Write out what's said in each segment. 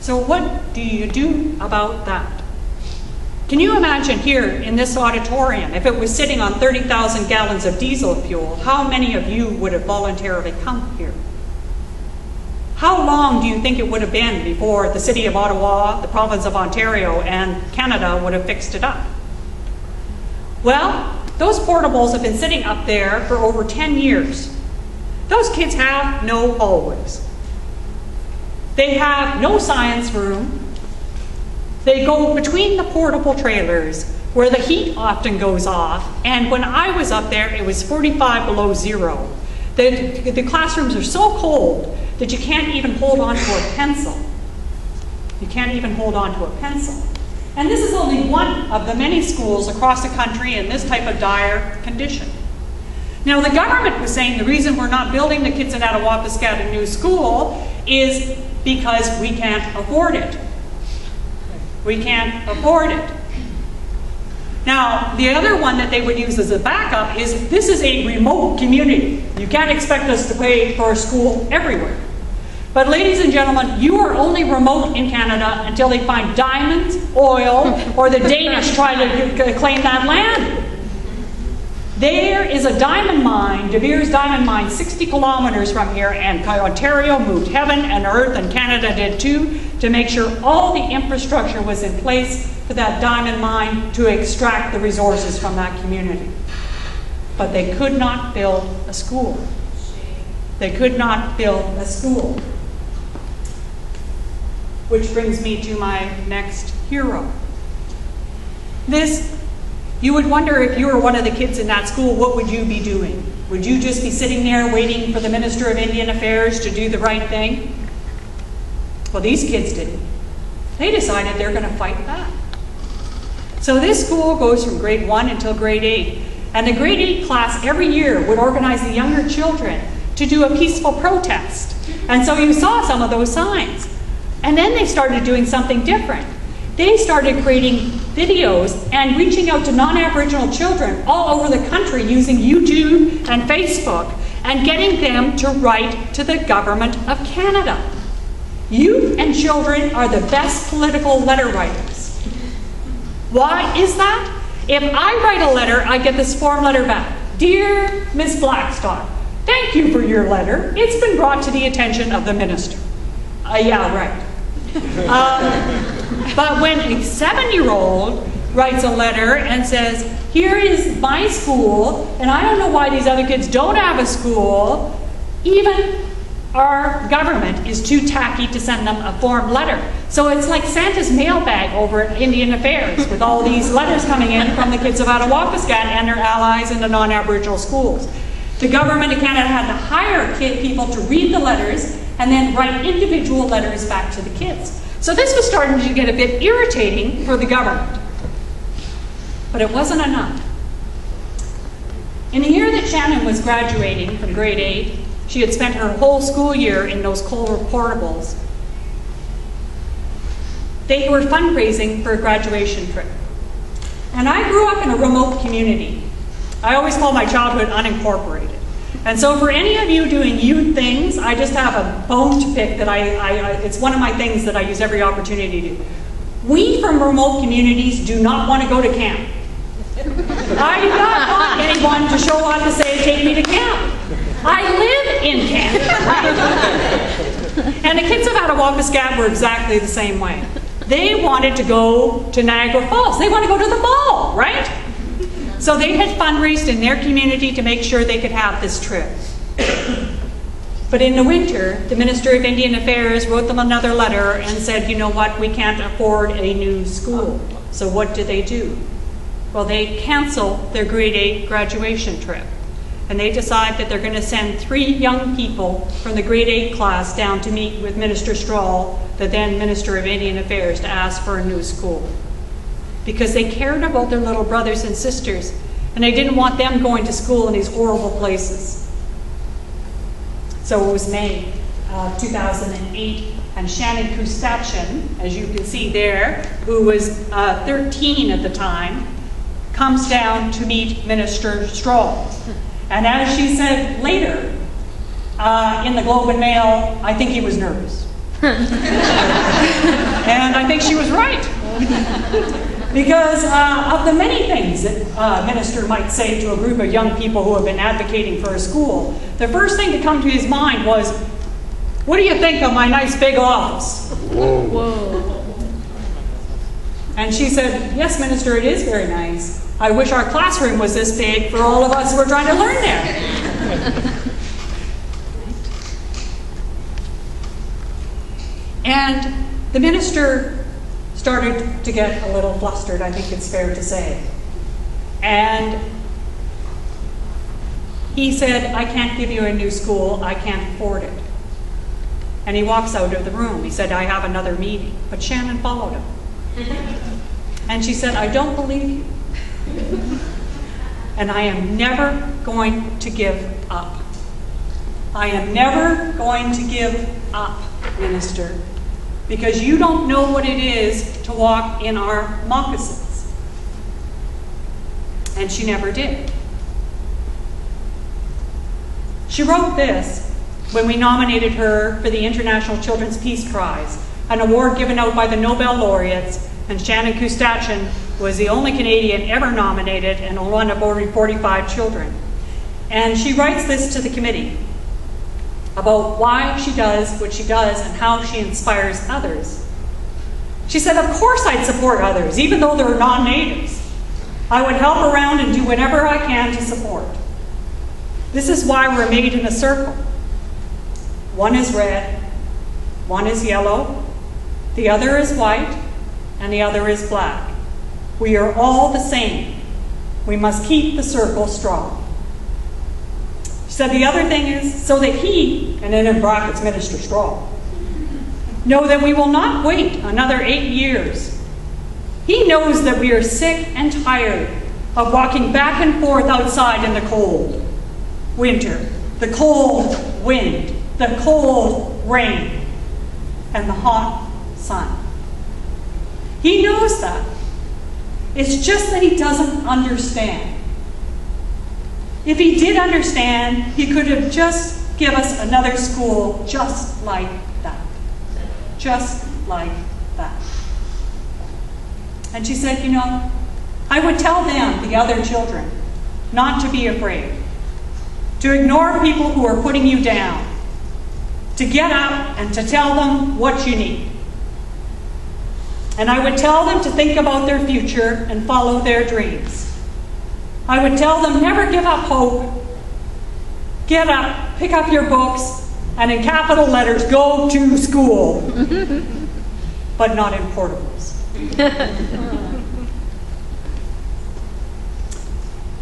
So what do you do about that? Can you imagine here in this auditorium, if it was sitting on 30,000 gallons of diesel fuel, how many of you would have voluntarily come here? How long do you think it would have been before the city of Ottawa, the province of Ontario, and Canada would have fixed it up? Well, those portables have been sitting up there for over 10 years. Those kids have no hallways. They have no science room. They go between the portable trailers where the heat often goes off, and when I was up there, it was 45 below zero. The classrooms are so cold that you can't even hold on to a pencil. You can't even hold on to a pencil. And this is only one of the many schools across the country in this type of dire condition. Now, the government was saying the reason we're not building the kids in Attawapiskat a new school is because we can't afford it. We can't afford it. Now, the other one that they would use as a backup is this is a remote community. You can't expect us to pay for a school everywhere. But ladies and gentlemen, you are only remote in Canada until they find diamonds, oil, or the Danish try to claim that land. There is a diamond mine, De Beers diamond mine, 60 kilometers from here, and Ontario moved heaven and earth, and Canada did too, to make sure all the infrastructure was in place for that diamond mine to extract the resources from that community. But they could not build a school. They could not build a school. Which brings me to my next hero. You would wonder if you were one of the kids in that school, what would you be doing? Would you just be sitting there waiting for the Minister of Indian Affairs to do the right thing? Well, these kids didn't. They decided they're going to fight back. So this school goes from grade 1 until grade 8. And the grade 8 class every year would organize the younger children to do a peaceful protest. And so you saw some of those signs. And then they started doing something different. They started creating videos and reaching out to non-Aboriginal children all over the country using YouTube and Facebook and getting them to write to the Government of Canada. Youth and children are the best political letter writers. Why is that? If I write a letter, I get this form letter back. Dear Ms. Blackstock, thank you for your letter. It's been brought to the attention of the minister. Yeah, right. But when a 7-year-old writes a letter and says, here is my school, and I don't know why these other kids don't have a school, even our government is too tacky to send them a form letter. So it's like Santa's mailbag over at Indian Affairs with all these letters coming in from the kids of Attawapiskat and their allies in the non-Aboriginal schools. The government of Canada had to hire people to read the letters and then write individual letters back to the kids. So this was starting to get a bit irritating for the government. But it wasn't enough. In the year that Shannon was graduating from grade 8, she had spent her whole school year in those coal portables. They were fundraising for a graduation trip. And I grew up in a remote community. I always call my childhood unincorporated. And so for any of you doing youth things, I just have a bone to pick that it's one of my things that I use every opportunity to do. We from remote communities do not want to go to camp. I do not want anyone to show up to say, take me to camp. I live in camp. And the kids of Attawapiskat were exactly the same way. They wanted to go to Niagara Falls. They want to go to the mall, right? So they had fundraised in their community to make sure they could have this trip. But in the winter, the Minister of Indian Affairs wrote them another letter and said, you know what, we can't afford a new school. So what do? Well, they cancel their grade 8 graduation trip. And they decide that they're going to send 3 young people from the grade 8 class down to meet with Minister Strahl, the then Minister of Indian Affairs, to ask for a new school. Because they cared about their little brothers and sisters, and they didn't want them going to school in these horrible places. So it was May 2008, and Shannon Kustachin, as you can see there, who was 13 at the time, comes down to meet Minister Strahl. And as she said later, in the Globe and Mail, I think he was nervous. And I think she was right. Because of the many things that a minister might say to a group of young people who have been advocating for a school, the first thing to come to his mind was, what do you think of my nice big office? Whoa. And she said, yes, minister, it is very nice. I wish our classroom was this big for all of us who are trying to learn there. And the minister started to get a little flustered, I think it's fair to say. And he said, I can't give you a new school, I can't afford it. And he walks out of the room. He said, I have another meeting. But Shannon followed him. And she said, I don't believe you. And I am never going to give up. I am never going to give up, minister, because you don't know what it is to walk in our moccasins. And she never did. She wrote this when we nominated her for the International Children's Peace Prize, an award given out by the Nobel laureates, and Shannon Dream was the only Canadian ever nominated and one of only 45 children. And she writes this to the committee about why she does what she does and how she inspires others. She said, of course I'd support others, even though they're non-natives. I would help around and do whatever I can to support. This is why we're made in a circle. One is red, one is yellow, the other is white, and the other is black. We are all the same. We must keep the circle strong. She said the other thing is so that he, and then in brackets, Minister Strong, know that we will not wait another 8 years. He knows that we are sick and tired of walking back and forth outside in the cold winter, the cold wind, the cold rain, and the hot sun. He knows that. It's just that he doesn't understand. If he did understand, he could have just given us another school just like that. Just like that. And she said, you know, I would tell them, the other children, not to be afraid, to ignore people who are putting you down, to get up and to tell them what you need. And I would tell them to think about their future and follow their dreams. I would tell them never give up hope. Get up, pick up your books, and in capital letters, go to school. But not in portables.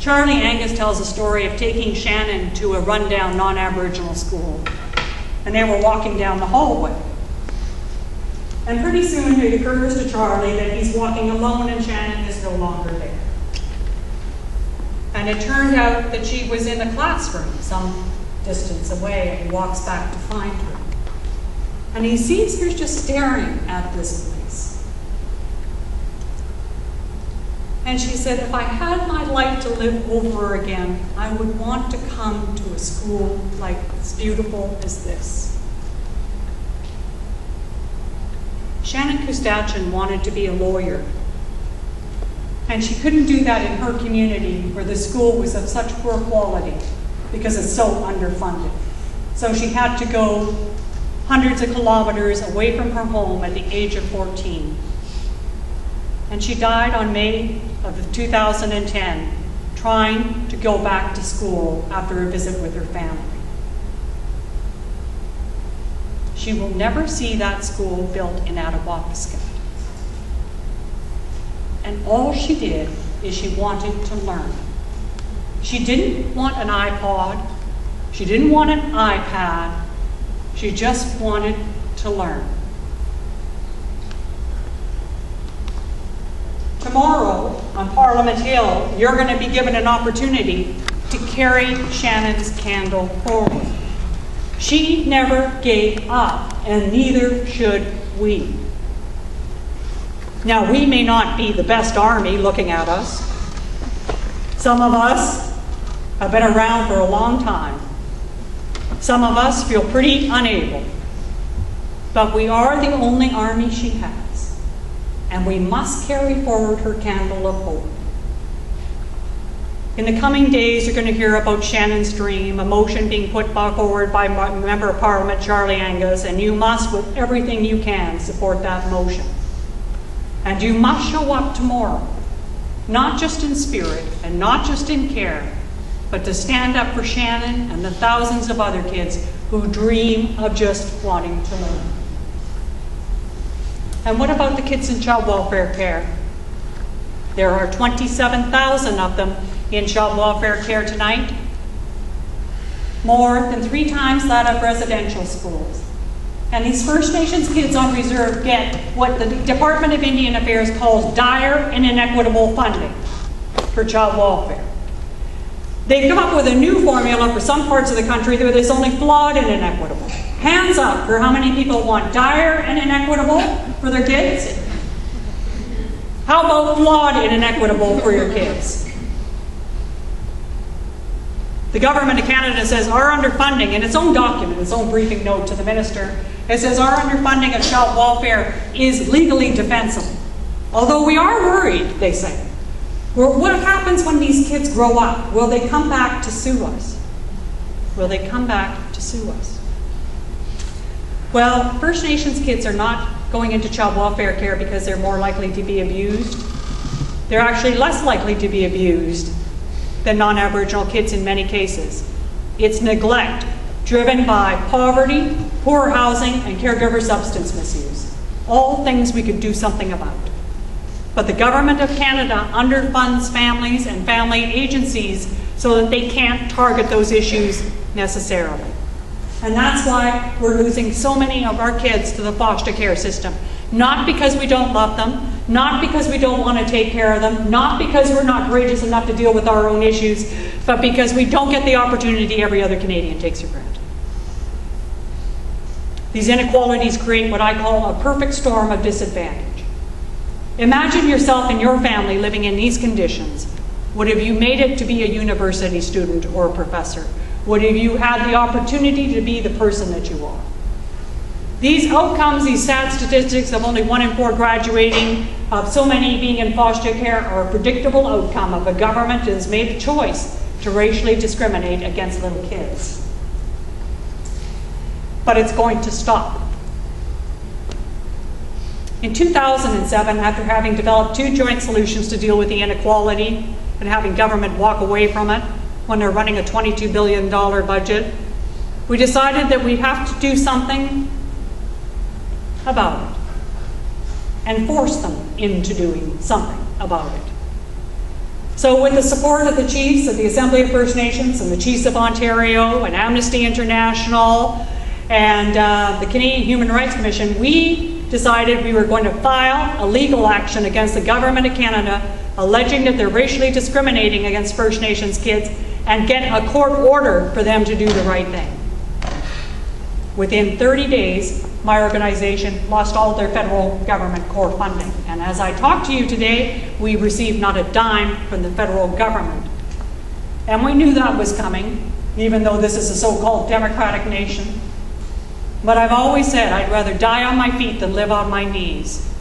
Charlie Angus tells a story of taking Shannon to a rundown non-Aboriginal school. And they were walking down the hallway. And pretty soon it occurs to Charlie that he's walking alone and Shannon is no longer there. And it turned out that she was in a classroom some distance away, and he walks back to find her. And he sees her just staring at this place. And she said, if I had my life to live over again, I would want to come to a school like as beautiful as this. Shannon Dream wanted to be a lawyer. And she couldn't do that in her community where the school was of such poor quality because it's so underfunded. So she had to go hundreds of kilometers away from her home at the age of 14. And she died on May of 2010, trying to go back to school after a visit with her family. She will never see that school built in Attawapiskat. And all she did is she wanted to learn. She didn't want an iPod. She didn't want an iPad. She just wanted to learn. Tomorrow on Parliament Hill, you're going to be given an opportunity to carry Shannon's candle forward. She never gave up, and neither should we. Now, we may not be the best army looking at us. Some of us have been around for a long time. Some of us feel pretty unable. but we are the only army she has, and we must carry forward her candle of hope. In the coming days, you're going to hear about Shannons Dream, a motion being put forward by Member of Parliament Charlie Angus, and you must, with everything you can, support that motion. And you must show up tomorrow, not just in spirit and not just in care, but to stand up for Shannon and the thousands of other kids who dream of just wanting to learn. And what about the kids in child welfare care? There are 27,000 of them in child welfare care tonight, more than 3 times that of residential schools. And these First Nations kids on reserve get what the Department of Indian Affairs calls dire and inequitable funding for child welfare. They've come up with a new formula for some parts of the country that is only flawed and inequitable. Hands up for how many people want dire and inequitable for their kids? How about flawed and inequitable for your kids? The Government of Canada says our underfunding, in its own document, its own briefing note to the Minister, it says our underfunding of child welfare is legally defensible. Although we are worried, they say. What happens when these kids grow up? Will they come back to sue us? Will they come back to sue us? Well, First Nations kids are not going into child welfare care because they're more likely to be abused. They're actually less likely to be abused than non-Aboriginal kids in many cases. It's neglect driven by poverty, poor housing, and caregiver substance misuse. All things we could do something about. But the Government of Canada underfunds families and family agencies so that they can't target those issues necessarily. And that's why we're losing so many of our kids to the foster care system. Not because we don't love them, not because we don't want to take care of them, not because we're not courageous enough to deal with our own issues, but because we don't get the opportunity every other Canadian takes for granted. These inequalities create what I call a perfect storm of disadvantage. Imagine yourself and your family living in these conditions. Would have you made it to be a university student or a professor? Would have you had the opportunity to be the person that you are? These outcomes, these sad statistics of only 1 in 4 graduating, of so many being in foster care, are a predictable outcome of a government that has made a choice to racially discriminate against little kids. But it's going to stop. In 2007, after having developed 2 joint solutions to deal with the inequality and having government walk away from it when they're running a $22 billion budget, we decided that we'd have to do something about it and force them into doing something about it. So with the support of the chiefs of the Assembly of First Nations and the chiefs of Ontario and Amnesty International and the Canadian Human Rights Commission, we decided we were going to file a legal action against the Government of Canada alleging that they're racially discriminating against First Nations kids and get a court order for them to do the right thing. Within 30 days, my organization lost all their federal government core funding. And as I talk to you today, we received not a dime from the federal government. And we knew that was coming, even though this is a so-called democratic nation. But I've always said I'd rather die on my feet than live on my knees.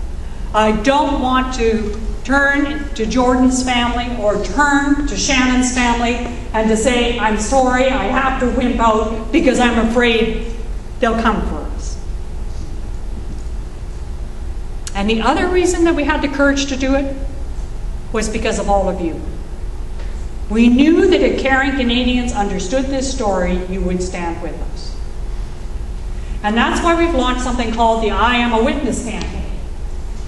I don't want to turn to Jordan's family or turn to Shannon's family and to say, I'm sorry, I have to wimp out because I'm afraid they'll come for us. And the other reason that we had the courage to do it was because of all of you. We knew that if caring Canadians understood this story, you would stand with us. And that's why we've launched something called the I Am a Witness campaign.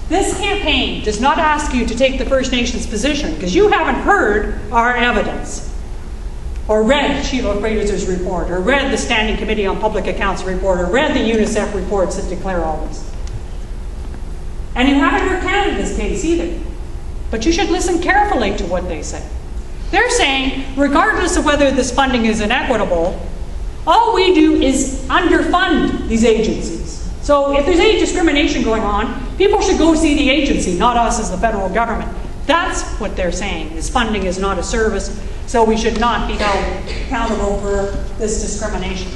This campaign does not ask you to take the First Nations position because you haven't heard our evidence, or read Sheila Fraser's report, or read the Standing Committee on Public Accounts report, or read the UNICEF reports that declare all this. And you haven't heard Canada's case either. But you should listen carefully to what they say. They're saying, regardless of whether this funding is inequitable, all we do is underfund these agencies. So if there's any discrimination going on, people should go see the agency, not us as the federal government. That's what they're saying, is funding is not a service, so we should not be held accountable for this discrimination.